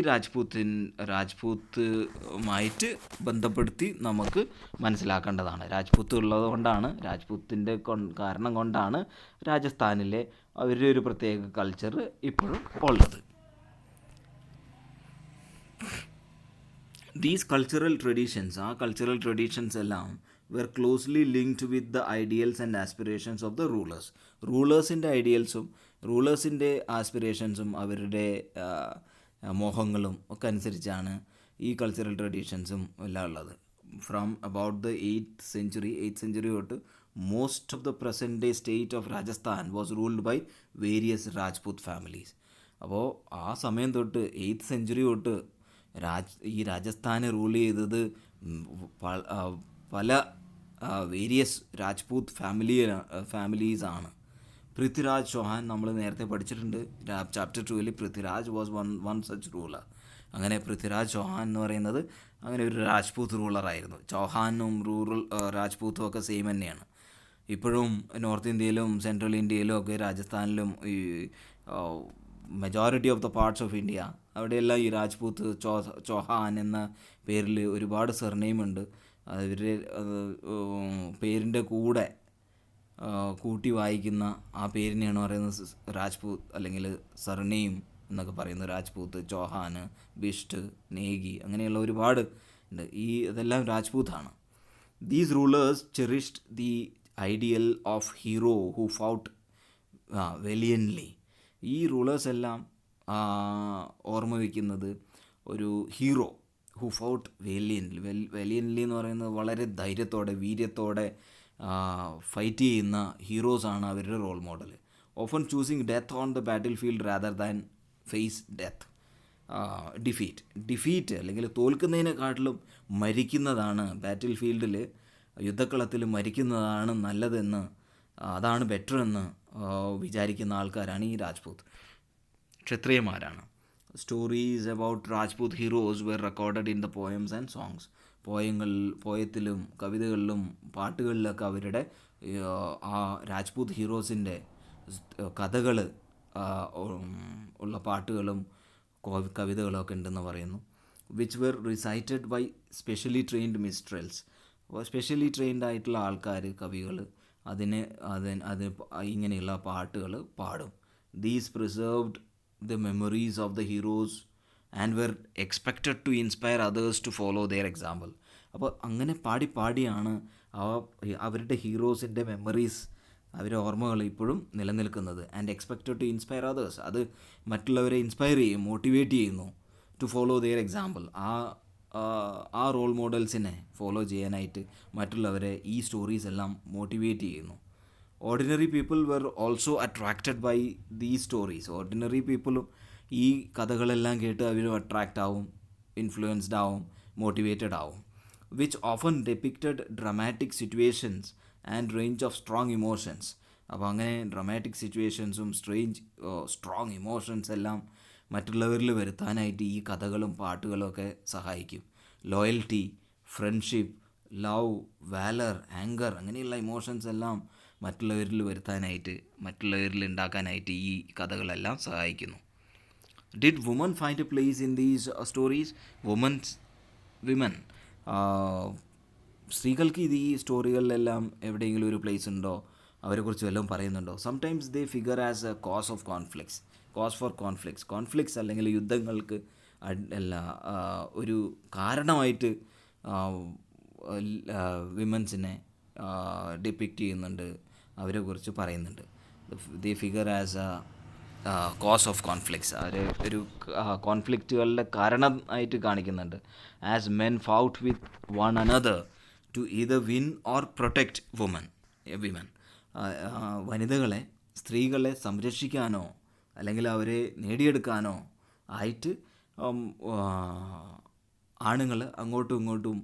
രാജ്പൂത്തുമായിട്ട് ബന്ധപ്പെടുത്തി നമുക്ക് മനസ്സിലാക്കേണ്ടതാണ്. രാജ്പൂത്ത് ഉള്ളത് കൊണ്ടാണ്, രാജ്പൂത്തിൻ്റെ കാരണം കൊണ്ടാണ് രാജസ്ഥാനിലെ അവരുടെ ഒരു പ്രത്യേക കൾച്ചർ ഇപ്പോഴും ഉള്ളത്. ദീസ് കൾച്ചറൽ ട്രഡീഷൻസ്, ആ കൾച്ചറൽ ട്രഡീഷൻസ് എല്ലാം were closely linked with the ideals and aspirations of the rulers. റൂളേഴ്സിൻ്റെ ഐഡിയൽസും റൂളേഴ്സിൻ്റെ ആസ്പിറേഷൻസും അവരുടെ മോഹങ്ങളും ഒക്കെ അനുസരിച്ചാണ് ഈ കൾച്ചറൽ ട്രഡീഷൻസും എല്ലാം ഉള്ളത്. From about the 8th century തൊട്ട് most of the present day state of Rajasthan was ruled by various Rajput families. അപ്പോൾ ആ സമയം തൊട്ട് 8th സെഞ്ച്വറി തൊട്ട് ഈ രാജസ്ഥാനെ റൂൾ ചെയ്തത് പല വേരിയസ് രാജ്പൂത് ഫാമിലീസാണ്. പൃഥ്വിരാജ് ചൗഹാൻ നമ്മൾ നേരത്തെ പഠിച്ചിട്ടുണ്ട്. Chapter 2 Prithviraj was one such ruler. അങ്ങനെ പൃഥ്വിരാജ് ചൗഹാൻ എന്ന് പറയുന്നത് അങ്ങനെ ഒരു രാജ്പൂത് റൂളറായിരുന്നു. ചൗഹാനും രാജ്പൂത്തും ഒക്കെ സെയിം തന്നെയാണ്. ഇപ്പോഴും നോർത്ത് ഇന്ത്യയിലും സെൻട്രൽ ഇന്ത്യയിലും ഒക്കെ രാജസ്ഥാനിലും ഈ majority of the parts of India അവിടെയെല്ലാം ഈ രാജ്പൂത്ത് ചൗഹാൻ എന്ന പേരിൽ ഒരുപാട് സർനെയിമുണ്ട്. അവരുടെ പേരിൻ്റെ കൂടെ കൂട്ടി വായിക്കുന്ന ആ പേരിനെയാണ് പറയുന്നത് രാജ്പൂത് അല്ലെങ്കിൽ സർനെയിം എന്നൊക്കെ പറയുന്നത്. രാജ്പൂത്ത്, ചൗഹാൻ, ബിഷ്ട്, നേഗി അങ്ങനെയുള്ള ഒരുപാട് ഉണ്ട്. ഇതെല്ലാം രാജ്പൂത്താണ്. These rulers cherished the ideal of hero who fought valiantly. ഈ റൂളേഴ്സ് എല്ലാം ഓർമ്മ വയ്ക്കുന്നത് ഒരു ഹീറോ ഹു ഫൗട്ട് വെലിയൻലി എന്ന് പറയുന്നത് വളരെ ധൈര്യത്തോടെ വീര്യത്തോടെ ഫൈറ്റ് ചെയ്യുന്ന ഹീറോസാണ് അവരുടെ role model. Often choosing death on the battlefield rather than face death defeat അല്ലെങ്കിൽ തോൽക്കുന്നതിനെക്കാട്ടിലും മരിക്കുന്നതാണ് ബാറ്റിൽ ഫീൽഡിൽ, യുദ്ധക്കളത്തിൽ മരിക്കുന്നതാണ് നല്ലതെന്ന്, അതാണ് ബെറ്റർ എന്ന് വിചാരിക്കുന്ന ആൾക്കാരാണ് ഈ രാജ്പൂത് ക്ഷത്രിയന്മാരാണ്. Stories about Rajput heroes were recorded in the poems and songs. പോയത്തിലും കവിതകളിലും പാട്ടുകളിലൊക്കെ അവരുടെ ആ രാജ്പൂത് ഹീറോസിൻ്റെ കഥകൾ ഉള്ള പാട്ടുകളും കവിതകളൊക്കെ ഉണ്ടെന്ന് പറയുന്നു. Which were recited by specially trained minstrels. അപ്പോൾ സ്പെഷ്യലി ട്രെയിൻഡ് ആയിട്ടുള്ള ആൾക്കാർ, കവികൾ അത് ഇങ്ങനെയുള്ള പാട്ടുകൾ പാടും. These preserved the memories of the heroes and were expected to inspire others to follow their example. അപ്പോൾ അങ്ങനെ പാടിയാണ് അവരുടെ ഹീറോസിൻ്റെ മെമ്മറീസ്, അവരുടെ ഓർമ്മകൾ ഇപ്പോഴും നിലനിൽക്കുന്നത്. And expected to inspire others, അത് മറ്റുള്ളവരെ ഇൻസ്പയർ ചെയ്യും, മോട്ടിവേറ്റ് ചെയ്യുന്നു. ടു ഫോളോ ദെയർ എക്സാമ്പിൾ, ആ റോൾ മോഡൽസിനെ ഫോളോ ചെയ്യാനായിട്ട് മറ്റുള്ളവരെ ഈ സ്റ്റോറീസ് എല്ലാം മോട്ടിവേറ്റ് ചെയ്യുന്നു. Ordinary people were also attracted by these stories. Ordinary പീപ്പിളും ഈ കഥകളെല്ലാം കേട്ട് അവരും അട്രാക്റ്റ് ആവും, ഇൻഫ്ലുവൻസ്ഡ് ആവും, മോട്ടിവേറ്റഡ് ആവും. Which often depicted dramatic situations and range of strong emotions. അപ്പോൾ അങ്ങനെ ഡ്രമാറ്റിക് സിറ്റുവേഷൻസും സ്ട്രോങ് ഇമോഷൻസ് എല്ലാം മറ്റുള്ളവരിൽ വരുത്താനായിട്ട് ഈ കഥകളും പാട്ടുകളും ഒക്കെ സഹായിക്കും. Loyalty, friendship, love, valour, anger അങ്ങനെയുള്ള ഇമോഷൻസ് എല്ലാം മറ്റുള്ളവരിൽ വരുത്താനായിട്ട്, മറ്റുള്ളവരിൽ ഉണ്ടാക്കാനായിട്ട് ഈ കഥകളെല്ലാം സഹായിക്കുന്നു. Did women find a place in these stories? Women, സ്ത്രീകൾക്ക് ഈ സ്റ്റോറികളിലെല്ലാം എവിടെയെങ്കിലും ഒരു പ്ലേസ് ഉണ്ടോ? അവരെക്കുറിച്ച് വല്ലതും പറയുന്നുണ്ടോ? Sometimes they figure as a cause for conflicts അല്ലെങ്കിൽ യുദ്ധങ്ങൾക്ക് ഒരു കാരണമായിട്ട് വിമൻസിനെ ഡിപ്പിക്റ്റ് ചെയ്യുന്നുണ്ട്, അവരെക്കുറിച്ച് പറയുന്നുണ്ട്. They figure as a cause of conflicts, അവർ ഒരു കോൺഫ്ലിക്റ്റുകളുടെ കാരണം ആയിട്ട് കാണിക്കുന്നുണ്ട്. As men fought with one another to either win or protect women. സ്ത്രീകളെ സംരക്ഷിക്കാനോ അല്ലെങ്കിൽ അവരെ നേടിയെടുക്കാനോ ആയിട്ട് ആണുങ്ങൾ അങ്ങോട്ടും ഇങ്ങോട്ടും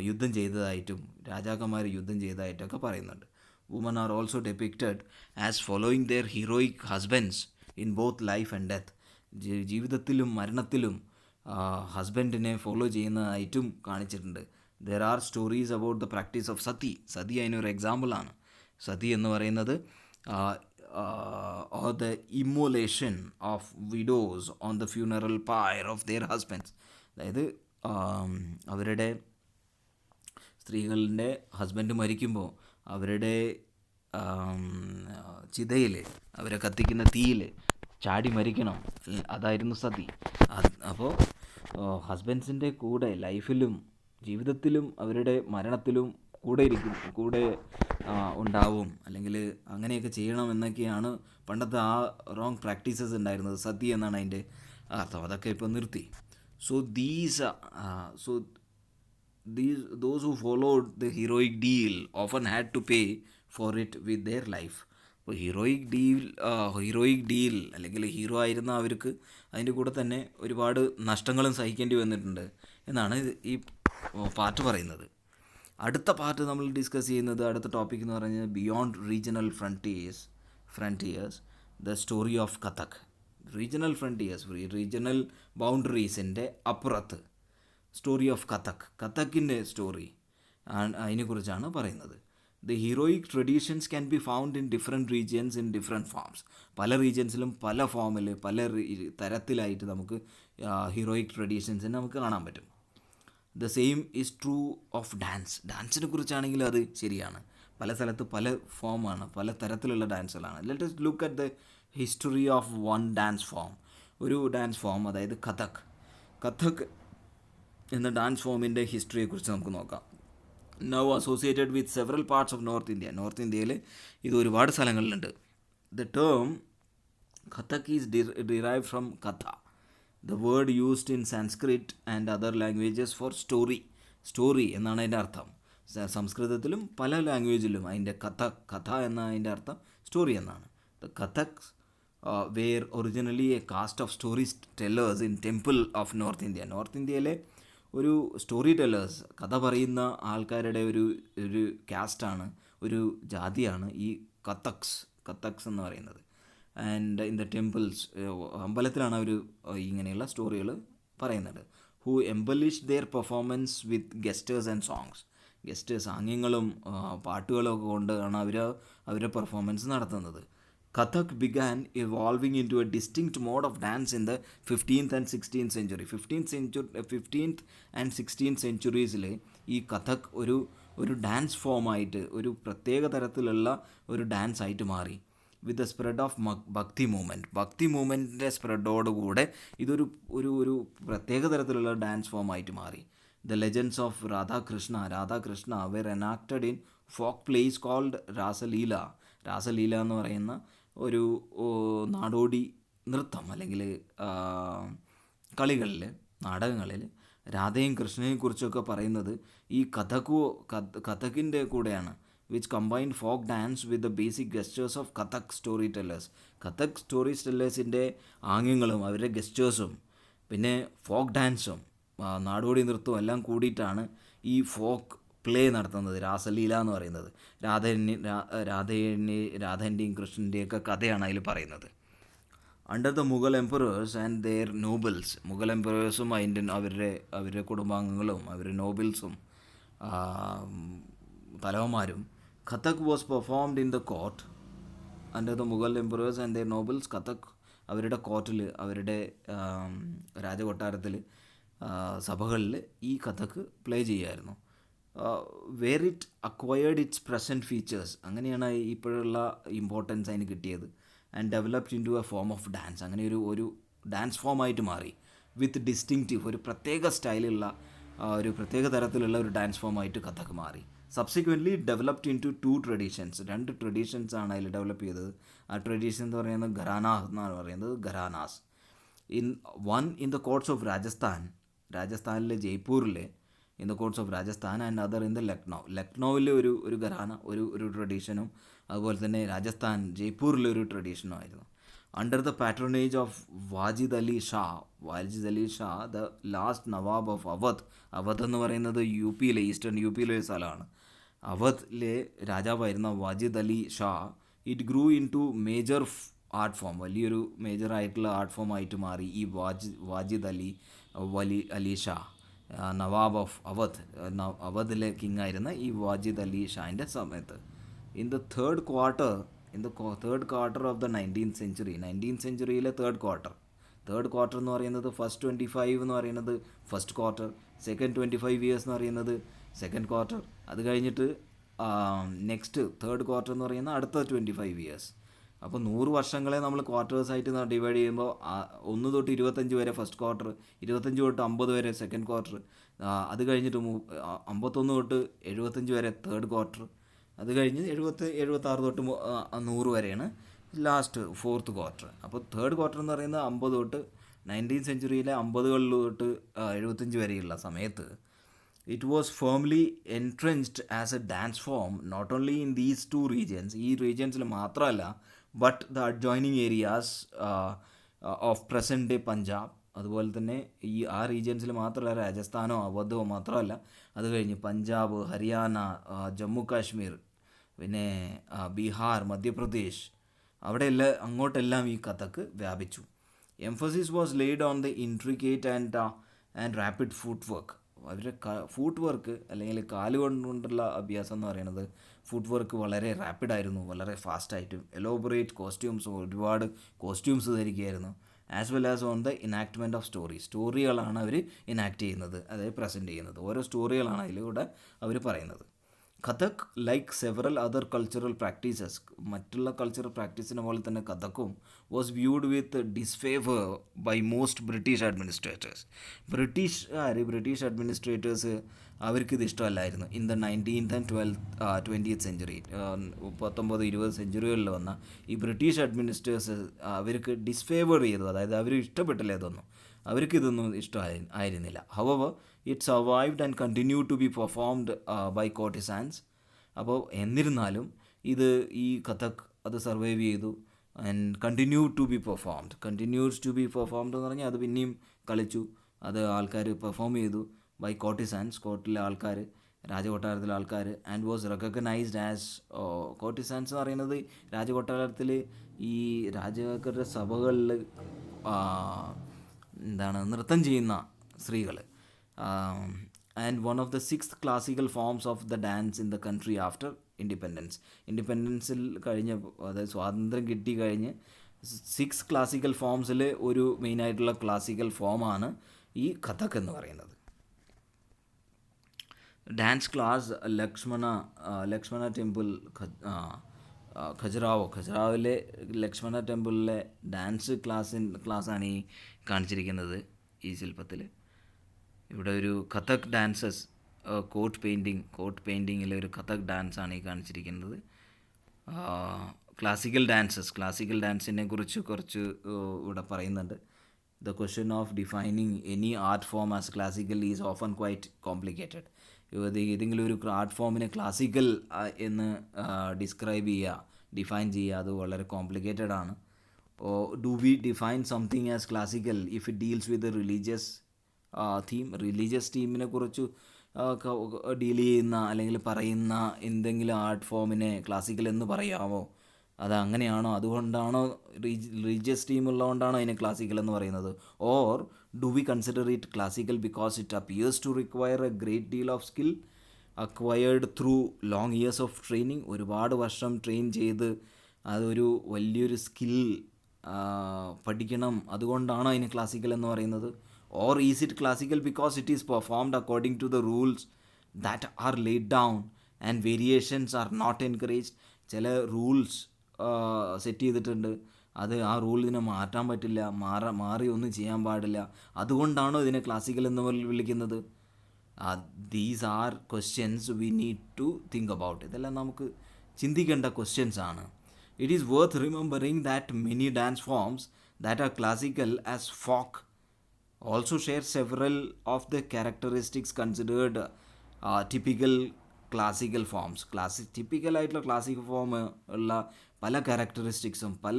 യുദ്ധം ചെയ്തതായിട്ടും രാജാക്കന്മാർ യുദ്ധം ചെയ്തതായിട്ടൊക്കെ പറയുന്നുണ്ട്. Women are also depicted as following their heroic husbands in both life and death. ജീവിതത്തിലും മരണത്തിലും ഹസ്ബൻഡിനെ ഫോളോ ചെയ്യുന്നതായിട്ടും കാണിച്ചിട്ടുണ്ട്. There are stories about the practice of sati അതിനൊരു എക്സാമ്പിളാണ്. സതി എന്ന് പറയുന്നത് or the immolation of widows on the funeral pyre of their husbands. അതായത് അവരുടെ സ്ത്രീകളുടെ ഹസ്ബൻഡ് മരിക്കുമ്പോൾ അവരുടെ ചിതയിൽ, അവരെ കത്തിക്കുന്ന തീയിൽ ചാടി മരിക്കണം, അതായിരുന്നു സതി. അപ്പോൾ ഹസ്ബൻഡ്സിൻ്റെ കൂടെ ലൈഫിലും ജീവിതത്തിലും അവരുടെ മരണത്തിലും കൂടെ ഉണ്ടാവും, അല്ലെങ്കിൽ അങ്ങനെയൊക്കെ ചെയ്യണമെന്നൊക്കെയാണ് പണ്ടത്തെ ആ റോങ് പ്രാക്ടീസസ് ഉണ്ടായിരുന്നത്. സതി എന്നാണ് അതിൻ്റെ അർത്ഥം. അതൊക്കെ ഇപ്പോൾ നിർത്തി. those who followed the heroic deal often had to pay for it with their life. അപ്പോൾ ഹീറോയിക് ഡീൽ അല്ലെങ്കിൽ ഹീറോ ആയിരുന്ന അവർക്ക് അതിൻ്റെ കൂടെ തന്നെ ഒരുപാട് നഷ്ടങ്ങളും സഹിക്കേണ്ടി വന്നിട്ടുണ്ട് എന്നാണ് ഈ പാർട്ട് പറയുന്നത്. അടുത്ത പാർട്ട് നമ്മൾ ഡിസ്കസ് ചെയ്യുന്നത്, അടുത്ത ടോപ്പിക് എന്ന് പറഞ്ഞാൽ beyond regional frontiers the story of Kathak. Regional frontiers, regional ബൗണ്ടറീസിൻ്റെ അപ്പുറത്ത് സ്റ്റോറി ഓഫ് കഥക്കിൻ്റെ സ്റ്റോറി അതിനെക്കുറിച്ചാണ് പറയുന്നത്. The heroic traditions can be found in different regions in different forms. പല റീജിയൻസിലും പല ഫോമിൽ പല തരത്തിലായിട്ട് നമുക്ക് ഹീറോയിക് ട്രഡീഷൻസിനെ നമുക്ക് കാണാൻ പറ്റും. The same is true of ഡാൻസിനെ കുറിച്ചാണെങ്കിൽ അത് ശരിയാണ്. പല സ്ഥലത്ത് പല ഫോമാണ്, പല തരത്തിലുള്ള ഡാൻസുകളാണ്. Let us look at the history of one dance form. ഒരു ഡാൻസ് ഫോം, അതായത് കഥക് എന്ന ഡാൻസ് ഫോമിൻ്റെ ഹിസ്റ്ററിയെക്കുറിച്ച് നമുക്ക് നോക്കാം. Now associated with several parts of north ഇന്ത്യയിൽ ഇത് ഒരുപാട് സ്ഥലങ്ങളിലുണ്ട്. The term Kathak is derived from katha, the word used in Sanskrit and other languages for story എന്നാണ് അതിൻ്റെ അർത്ഥം. സംസ്കൃതത്തിലും പല ലാംഗ്വേജിലും അതിൻ്റെ കഥ എന്ന അതിൻ്റെ അർത്ഥം സ്റ്റോറി എന്നാണ്. The Kathaks were originally a caste of story tellers in temple of north ഇന്ത്യയിലെ ഒരു സ്റ്റോറി ടെല്ലേഴ്സ്, കഥ പറയുന്ന ആൾക്കാരുടെ ഒരു കാസ്റ്റാണ്, ഒരു ജാതിയാണ് ഈ കഥക്സ് എന്ന് പറയുന്നത്. ആൻഡ് ഇൻ ദ ടെമ്പിൾസ്, അമ്പലത്തിലാണ് അവർ ഇങ്ങനെയുള്ള സ്റ്റോറികൾ പറയുന്നത്. Who embellish their performance with gestures and songs. ആംഗ്യങ്ങളും പാട്ടുകളും ഒക്കെ കൊണ്ടാണ് അവരുടെ പെർഫോമൻസ് നടത്തുന്നത്. Kathak began evolving into a distinct mode of dance in the 15th and 16th century. 15th and 16th centuries ഈ കഥക് ഒരു ഡാൻസ് ഫോമായിട്ട്, ഒരു പ്രത്യേക തരത്തിലുള്ള ഒരു ഡാൻസ് ആയിട്ട് മാറി. വിത്ത് ദ സ്പ്രെഡ് ഓഫ് ഭക്തി മൂവ്മെൻറ്റിൻ്റെ സ്പ്രെഡോടുകൂടെ ഇതൊരു ഒരു പ്രത്യേക തരത്തിലുള്ള ഡാൻസ് ഫോമായിട്ട് മാറി. The legends of Radhakrishna were enacted in folk plays called Raslila എന്ന് പറയുന്ന ഒരു നാടോടി നൃത്തം അല്ലെങ്കിൽ നാടകങ്ങളിൽ രാധയും കൃഷ്ണനെയും കുറിച്ചൊക്കെ പറയുന്നത് ഈ കഥകിൻ്റെ കൂടെയാണ്. which combined folk dance with the basic gestures of Kathak storytellers. Kathak story ടെല്ലേഴ്സിൻ്റെ ആംഗ്യങ്ങളും അവരുടെ ഗസ്റ്റേഴ്സും പിന്നെ ഫോക്ക് ഡാൻസും നാടോടി നൃത്തവും എല്ലാം കൂടിയിട്ടാണ് ഈ ഫോക്ക് പ്ലേ നടത്തുന്നത്, രാസലീല എന്ന് പറയുന്നത്. രാധേൻ്റെയും കൃഷ്ണൻ്റെയൊക്കെ കഥയാണ് അതിൽ പറയുന്നത്. Under the Mughal emperors and their nobles, Mughal എംപറേഴ്സും അവരുടെ കുടുംബാംഗങ്ങളും അവരുടെ നോബിൾസും തലവന്മാരും, Kathak was performed in the court. Under the Mughal emperors and their nobles, Kathak അവരുടെ കോർട്ടിൽ, അവരുടെ രാജകൊട്ടാരത്തിൽ, സഭകളിൽ ഈ കഥക് പ്ലേ ചെയ്യുമായിരുന്നു. Where it acquired its present features, അങ്ങനെയാണ് ഇപ്പോഴുള്ള ഇമ്പോർട്ടൻസ് അതിന് കിട്ടിയത്. And developed into a form of dance, അങ്ങനെ ഒരു ഡാൻസ് ഫോമായിട്ട് മാറി. വിത്ത് ഡിസ്റ്റിങ്റ്റീവ്, ഒരു പ്രത്യേക സ്റ്റൈലുള്ള, ഒരു പ്രത്യേക തരത്തിലുള്ള ഒരു ഡാൻസ് ഫോമായിട്ട് കഥക് മാറി. Subsequently developed into 2 traditions, 2 ട്രഡീഷൻസാണ് അതിൽ ഡെവലപ്പ് ചെയ്തത്. ആ ട്രഡീഷൻ എന്ന് പറയുന്നത് എന്നാണ് പറയുന്നത്, gharanas. In the courts of രാജസ്ഥാനിലെ ജയ്പൂരിൽ in the courts of Rajasthan and other in the ലക്നൗവിൽ ഒരു ഘരാന, ഒരു ട്രഡീഷനും, അതുപോലെ തന്നെ ജയ്പൂരിലെ ഒരു ട്രഡീഷനും ആയിരുന്നു. Under the patronage of Wajid Ali Shah, the last Nawab of Awadh എന്ന് പറയുന്നത് ഈസ്റ്റേൺ യു പിയിലെ ഒരു സ്ഥലമാണ്. അവധിലെ രാജാവായിരുന്ന Wajid Ali Shah, it grew into major art form, വലിയൊരു മേജറായിട്ടുള്ള ആർട്ട് ഫോം ആയിട്ട് മാറി ഈ വാജിദ് അലി ഷാ, നവാബ് ഓഫ് അവധിലെ കിങ് ആയിരുന്ന ഈ വാജിദ് അലി ഷാൻ്റെ സമയത്ത്. In the third quarter of the 19th century, 19th centuryയിലെ തേർഡ് ക്വാർട്ടർ എന്ന് പറയുന്നത് ഫസ്റ്റ് 25 എന്ന് പറയുന്നത് ഫസ്റ്റ് ക്വാർട്ടർ, സെക്കൻഡ് 25 years എന്ന് പറയുന്നത് സെക്കൻഡ് ക്വാർട്ടർ, അത് കഴിഞ്ഞിട്ട് നെക്സ്റ്റ് തേർഡ് ക്വാർട്ടർ എന്ന് പറയുന്ന അടുത്ത 25 years. അപ്പോൾ 100 വർഷങ്ങളെ നമ്മൾ ക്വാർട്ടേഴ്സായിട്ട് ഡിവൈഡ് ചെയ്യുമ്പോൾ 1 തൊട്ട് 25 വരെ ഫസ്റ്റ് ക്വാർട്ടർ, 25 തൊട്ട് 50 വരെ സെക്കൻഡ് ക്വാർട്ടർ, അത് കഴിഞ്ഞിട്ട് 51 തൊട്ട് 75 വരെ തേർഡ് ക്വാർട്ടർ, അത് കഴിഞ്ഞ് 76 തൊട്ട് 100 വരെയാണ് ലാസ്റ്റ് ഫോർത്ത് ക്വാർട്ടർ. അപ്പോൾ തേർഡ് ക്വാർട്ടർ എന്ന് പറയുന്നത് 50 തൊട്ട് 19th centuryയിലെ 50 തൊട്ട് 75 വരെയുള്ള സമയത്ത് it was firmly entrenched as a dance form not only in these two regions ഈ റീജിയൻസിൽ മാത്രമല്ല but the adjoining areas of present day Punjab അതുപോലെ തന്നെ ഈ ആ റീജിയൻസിൽ മാത്രമല്ല രാജസ്ഥാനോ അവധോ മാത്രമല്ല അത് കഴിഞ്ഞ് പഞ്ചാബ് ഹരിയാന ജമ്മു കാശ്മീർ പിന്നെ ബീഹാർ മധ്യപ്രദേശ് അവിടെയെല്ലാം അങ്ങോട്ടെല്ലാം ഈ കഥക്ക് വ്യാപിച്ചു. Emphasis was laid on the intricate and rapid footwork. അവരുടെ ഫുട് വർക്ക് അല്ലെങ്കിൽ കാലുകൊണ്ടുള്ള അഭ്യാസം എന്ന് പറയുന്നത് ഫുട് വർക്ക് വളരെ റാപ്പിഡായിരുന്നു, വളരെ ഫാസ്റ്റായിട്ടും. എലോബറേറ്റ് കോസ്റ്റ്യൂംസ്, ഒരുപാട് കോസ്റ്റ്യൂംസ് ധരിക്കുകയായിരുന്നു. As well as on the enactment of സ്റ്റോറികളാണ് അവർ ഇനാക്ട് ചെയ്യുന്നത്, അതായത് പ്രസൻറ്റ് ചെയ്യുന്നത്. ഓരോ സ്റ്റോറികളാണ് അതിലൂടെ അവർ പറയുന്നത്. Kathak like several other cultural practices, മറ്റുള്ള കൾച്ചറൽ പ്രാക്ടീസിനെ പോലെ തന്നെ കഥക്കും was viewed with disfavour by most British administrators. British administrators അവർക്കിത് ഇഷ്ടമല്ലായിരുന്നു. In the 19th and 20th century, 19-20 സെഞ്ച്വറികളിൽ വന്ന ഈ ബ്രിട്ടീഷ് അഡ്മിനിസ്ട്രേറ്റേഴ്സ് അവർക്ക് ഡിസ്ഫേവർ ചെയ്തു, അതായത് അവർ ഇഷ്ടപ്പെട്ടില്ല ഇതൊന്നും, അവർക്കിതൊന്നും ഇഷ്ടമായിരുന്നില്ല. However it survived and continue to be performed by courtesans. അപ്പോൾ എന്നിരുന്നാലും ഇത് ഈ കഥക് അത് സർവൈവ് ചെയ്തു and continues to be performed എന്ന് പറഞ്ഞാൽ അത് പിന്നെയും കളിച്ചു, അത് ആൾക്കാർ പെർഫോം ചെയ്തു ബൈ കോർട്ടിസാൻസ്, കോർട്ടിലെ ആൾക്കാർ, രാജകൊട്ടാരത്തിലെ ആൾക്കാർ. And was recognised as courtesans എന്ന് പറയുന്നത് രാജകൊട്ടാരത്തിൽ ഈ രാജാക്കരുടെ സഭകളിൽ നൃത്തം ചെയ്യുന്ന സ്ത്രീകൾ. And one of the 6th classical forms of the dance in the country after ഇൻഡിപെൻഡൻസിൽ കഴിഞ്ഞ, അതായത് സ്വാതന്ത്ര്യം കിട്ടി കഴിഞ്ഞ് 6 ക്ലാസിക്കൽ ഫോംസിൽ ഒരു മെയിനായിട്ടുള്ള ക്ലാസിക്കൽ ഫോമാണ് ഈ കഥക് എന്ന് പറയുന്നത്. ഡാൻസ് ക്ലാസ് ലക്ഷ്മണ ടെമ്പിൾ ഖജുറാവോയിലെ ലക്ഷ്മണ ടെമ്പിളിലെ ഡാൻസ് ക്ലാസ്സാണ് ഈ കാണിച്ചിരിക്കുന്നത് ഈ ശില്പത്തിൽ. ഇവിടെ ഒരു കഥക് ഡാൻസസ്, കോട്ട് പെയിൻറ്റിങ്ങിലെ ഒരു കഥക് ഡാൻസാണ് ഈ കാണിച്ചിരിക്കുന്നത്. ക്ലാസിക്കൽ ഡാൻസിനെ കുറിച്ച് കുറച്ച് ഇവിടെ പറയുന്നുണ്ട്. The question of defining any art form as classical is often quite complicated. ഏതെങ്കിലും ഒരു ആർട്ട് ഫോമിനെ ക്ലാസിക്കൽ എന്ന് ഡിഫൈൻ ചെയ്യുക, അത് വളരെ കോംപ്ലിക്കേറ്റഡ് ആണ്. Do we define something as classical if it deals with religious religious തീമിനെ കുറിച്ച് ഡീൽ ചെയ്യുന്ന അല്ലെങ്കിൽ പറയുന്ന എന്തെങ്കിലും ആർട്ട് ഫോമിനെ ക്ലാസിക്കൽ എന്ന് പറയാമോ? അത് അങ്ങനെയാണോ? അതുകൊണ്ടാണോ റിലീജിയസ് തീം ഉള്ളതുകൊണ്ടാണോ അതിനെ ക്ലാസിക്കൽ എന്ന് പറയുന്നത്? Or do we consider it classical because it appears to require a great deal of skill acquired through long years of training? ഒരുപാട് വർഷം ട്രെയിൻ ചെയ്ത് അതൊരു വലിയൊരു സ്കിൽ പഠിക്കണം, അതുകൊണ്ടാണോ അതിന് ക്ലാസിക്കൽ എന്ന് പറയുന്നത്? Or is it classical because it is performed according to the rules that are laid down and variations are not encouraged? ചില റൂൾസ് സെറ്റ് ചെയ്തിട്ടുണ്ട്, അത് ആ റൂളിനെ മാറ്റാൻ പറ്റില്ല, മാറി ഒന്നും ചെയ്യാൻ പാടില്ല, അതുകൊണ്ടാണോ ഇതിനെ ക്ലാസിക്കൽ എന്ന് വിളിക്കുന്നത്? These are questions we need to think about. ഇതെല്ലാം നമുക്ക് ചിന്തിക്കേണ്ട ക്വസ്റ്റ്യൻസ് ആണ്. It is worth remembering that many dance forms that are classical as folk also share several of the characteristics considered typical classical forms. typical ആയിട്ടുള്ള classical form ഉള്ള പല ക്യാരക്ടറിസ്റ്റിക്സും പല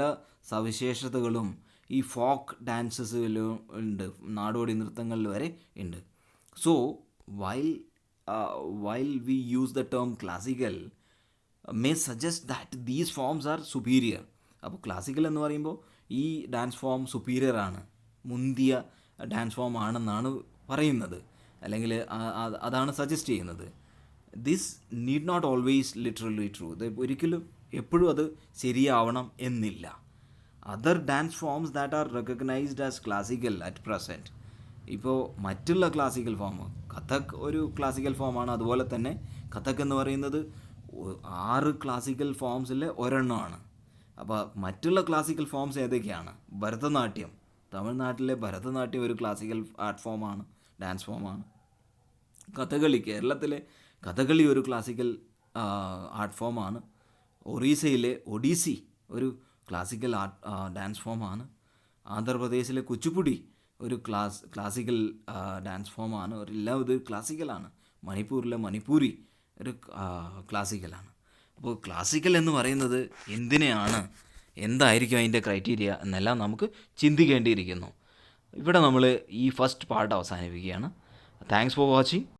സവിശേഷതകളും ഈ ഫോക്ക് ഡാൻസസിലും ഉണ്ട്, നാടോടി നൃത്തങ്ങളിൽ വരെ ഉണ്ട്. So while we use the term classical may suggest that these forms are superior. അപ്പോൾ ക്ലാസിക്കൽ എന്ന് പറയുമ്പോൾ ഈ ഡാൻസ് ഫോം സുപ്പീരിയർ ആണ്, മുന്തിയ ഡാൻസ് ഫോം ആണെന്നാണ് പറയുന്നത്, അല്ലെങ്കിൽ അതാണ് സജസ്റ്റ് ചെയ്യുന്നത്. This need not always literally true. ഇത് ഒരിക്കലും എപ്പോഴും അത് ശരിയാവണം എന്നില്ല. Other dance forms that are recognised as classical at present, ഇപ്പോൾ മറ്റുള്ള ക്ലാസിക്കൽ ഫോം, കഥക് ഒരു ക്ലാസിക്കൽ ഫോമാണ്, അതുപോലെ തന്നെ കഥക് എന്ന് പറയുന്നത് 6 ക്ലാസിക്കൽ ഫോംസിലെ ഒരെണ്ണമാണ്. അപ്പോൾ മറ്റുള്ള ക്ലാസിക്കൽ ഫോംസ് ഏതൊക്കെയാണ്? ഭരതനാട്യം, തമിഴ്നാട്ടിലെ ഭരതനാട്യം ഒരു ക്ലാസിക്കൽ ആർട്ട് ഫോമാണ്, ഡാൻസ് ഫോമാണ്. കഥകളി, കേരളത്തിലെ കഥകളി ഒരു ക്ലാസിക്കൽ ആർട്ട് ഫോമാണ്. ഒറീസയിലെ ഒഡീസി ഒരു ക്ലാസിക്കൽ ഡാൻസ് ഫോമാണ്. ആന്ധ്രാപ്രദേശിലെ കുച്ചിപ്പുടി ഒരു ക്ലാസിക്കൽ ഡാൻസ് ഫോമാണ്. എല്ലാം ഇത് ക്ലാസിക്കലാണ്. മണിപ്പൂരിലെ മണിപ്പൂരി ഒരു ക്ലാസിക്കലാണ്. അപ്പോൾ ക്ലാസിക്കൽ എന്ന് പറയുന്നത് എന്തിനെയാണ്, എന്തായിരിക്കും അതിൻ്റെ ക്രൈറ്റീരിയ എന്നെല്ലാം നമുക്ക് ചിന്തിക്കേണ്ടിയിരിക്കുന്നു. ഇവിടെ നമ്മൾ ഈ ഫസ്റ്റ് പാർട്ട് അവസാനിപ്പിക്കുകയാണ്. Thanks for watching.